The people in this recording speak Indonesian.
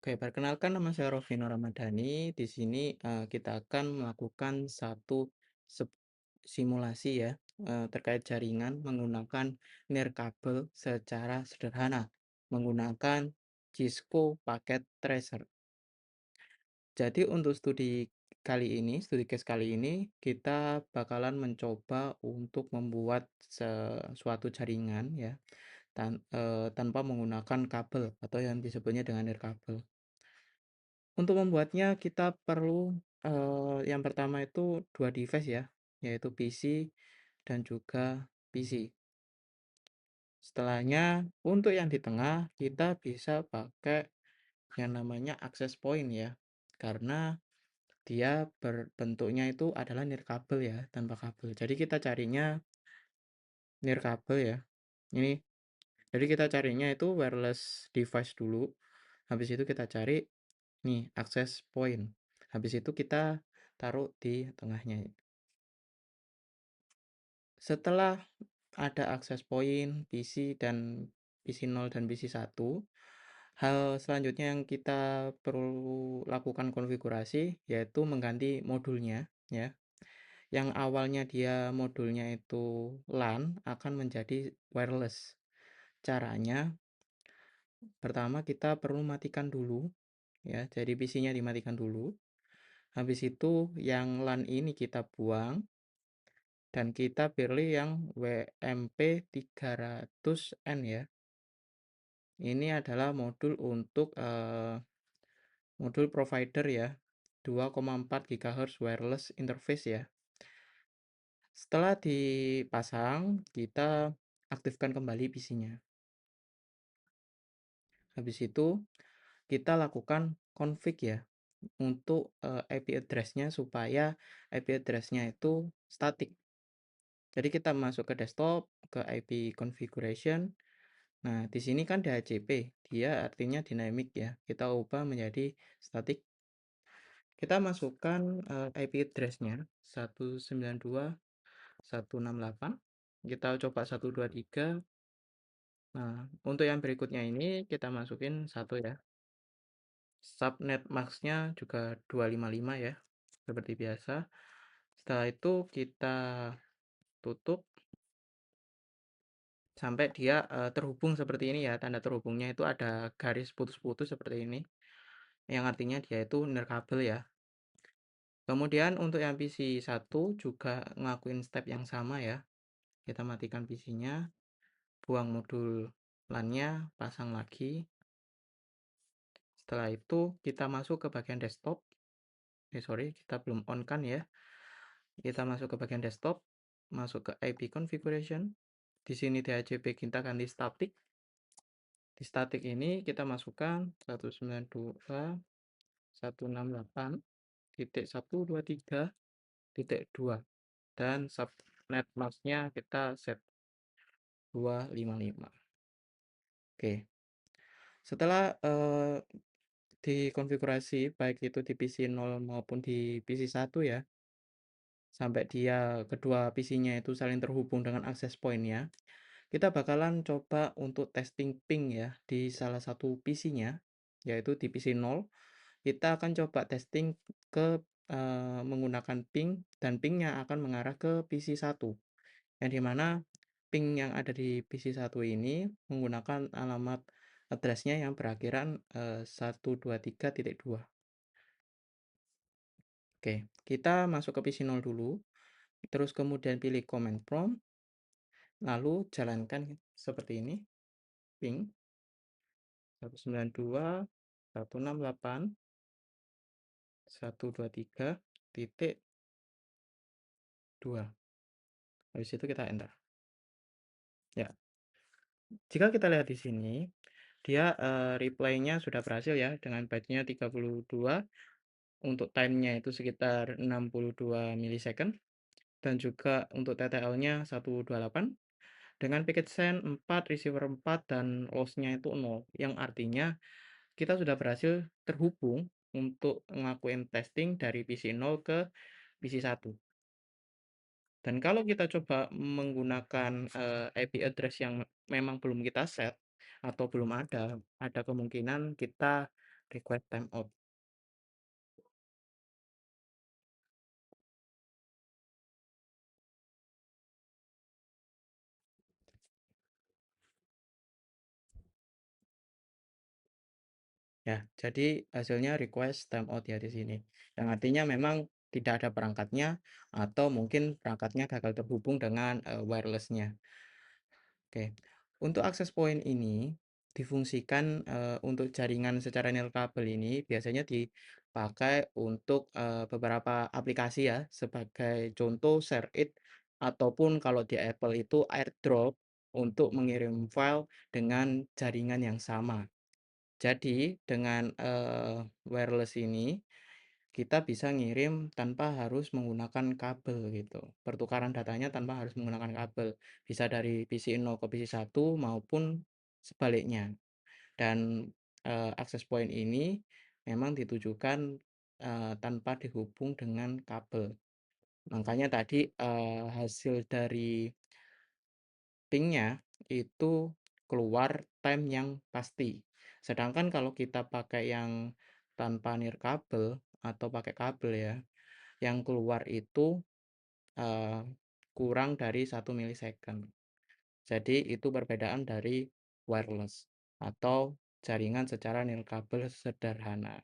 Oke, perkenalkan nama saya Rofino Ramadhani. Di sini kita akan melakukan satu sep- simulasi ya terkait jaringan menggunakan nirkabel secara sederhana menggunakan Cisco paket tracer. Jadi untuk studi case kali ini kita bakalan mencoba untuk membuat suatu jaringan ya tanpa menggunakan kabel atau yang disebutnya dengan nirkabel. Untuk membuatnya kita perlu, yang pertama itu 2 device ya, yaitu PC dan juga PC. Setelahnya untuk yang di tengah kita bisa pakai yang namanya access point ya, karena dia berbentuknya itu adalah nirkabel ya, tanpa kabel. Jadi kita carinya nirkabel ya, ini. Jadi kita carinya itu wireless device dulu, habis itu kita cari nih access point, habis itu kita taruh di tengahnya. Setelah ada access point, PC dan PC 0 dan PC 1, hal selanjutnya yang kita perlu lakukan konfigurasi yaitu mengganti modulnya ya. Yang awalnya dia modulnya itu LAN akan menjadi wireless. Caranya pertama kita perlu matikan dulu ya, jadi PC-nya dimatikan dulu. Habis itu yang LAN ini kita buang dan kita pilih yang WMP300N ya. Ini adalah modul untuk modul provider ya. 2,4 GHz wireless interface ya. Setelah dipasang, kita aktifkan kembali PC-nya. Habis itu kita lakukan config ya untuk IP address-nya supaya IP address-nya itu static. Jadi kita masuk ke desktop, ke IP configuration. Nah, di sini kan DHCP, dia artinya dynamic ya. Kita ubah menjadi static. Kita masukkan IP address-nya 192.168. Kita coba 123. Nah, untuk yang berikutnya ini kita masukin satu ya. Subnet max-nya juga 255 ya, seperti biasa. Setelah itu kita tutup sampai dia terhubung seperti ini ya. Tanda terhubungnya itu ada garis putus-putus seperti ini, yang artinya dia itu nirkabel ya. Kemudian untuk yang PC 1 juga ngelakuin step yang sama ya. Kita matikan PC-nya, buang modul LAN-nya, pasang lagi. Setelah itu kita masuk ke bagian desktop. Sorry, kita belum on kan ya. Kita masuk ke bagian desktop, masuk ke IP configuration. Di sini DHCP kita ganti static. Di static ini kita masukkan 192.168.123.2 dan subnet mask-nya kita set 255. Oke. Setelah dikonfigurasi baik itu di PC 0 maupun di PC 1 ya, sampai dia kedua PC-nya itu saling terhubung dengan access point-nya, kita bakalan coba untuk testing ping ya di salah satu PC-nya, yaitu di PC 0. Kita akan coba testing ke menggunakan ping, dan pingnya akan mengarah ke PC 1, yang dimana ping yang ada di PC 1 ini menggunakan alamat address-nya yang berakhiran 123.2. Oke, kita masuk ke PC 0 dulu, terus kemudian pilih command prompt, lalu jalankan seperti ini, ping 192.168.123.2. Habis itu kita enter. Ya, jika kita lihat di sini, dia reply-nya sudah berhasil ya dengan byte-nya 32, untuk time-nya itu sekitar 62 milisecond, dan juga untuk TTL-nya 128, dengan packet send 4, receiver 4, dan loss-nya itu 0, yang artinya kita sudah berhasil terhubung untuk ngelakuin testing dari PC 0 ke PC 1. Dan kalau kita coba menggunakan IP address yang memang belum kita set atau belum ada kemungkinan kita request timeout. Ya, jadi hasilnya request timeout ya di sini. Yang artinya memang tidak ada perangkatnya atau mungkin perangkatnya gagal terhubung dengan wireless-nya. Oke, untuk akses point ini difungsikan untuk jaringan secara nirkabel ini biasanya dipakai untuk beberapa aplikasi ya, sebagai contoh ShareIt ataupun kalau di Apple itu AirDrop untuk mengirim file dengan jaringan yang sama. Jadi dengan wireless ini kita bisa ngirim tanpa harus menggunakan kabel gitu. Pertukaran datanya tanpa harus menggunakan kabel. Bisa dari PC 0 ke PC 1 maupun sebaliknya. Dan access point ini memang ditujukan tanpa dihubung dengan kabel. Makanya tadi hasil dari pingnya itu keluar time yang pasti. Sedangkan kalau kita pakai yang tanpa nirkabel atau pakai kabel ya, yang keluar itu eee, kurang dari 1 millisecond. Jadi itu perbedaan dari wireless atau jaringan secara nirkabel sederhana.